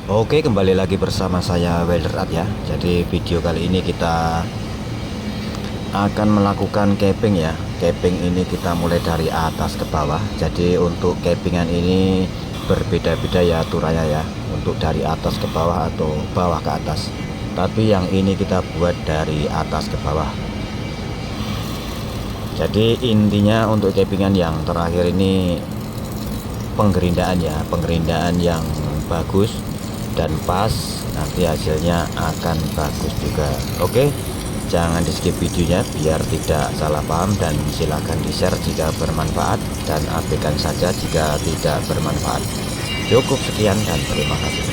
Oke, kembali lagi bersama saya welder ya. Jadi video kali ini kita akan melakukan capping ya. Capping ini kita mulai dari atas ke bawah. Jadi untuk cappingan ini berbeda-beda ya aturannya ya, untuk dari atas ke bawah atau bawah ke atas. Tapi yang ini kita buat dari atas ke bawah. Jadi intinya untuk cappingan yang terakhir ini penggerindaan ya, penggerindaan yang bagus dan pas, nanti hasilnya akan bagus juga. Oke, jangan di skip videonya biar tidak salah paham, dan silakan di share jika bermanfaat dan abaikan saja jika tidak bermanfaat. Cukup sekian dan terima kasih.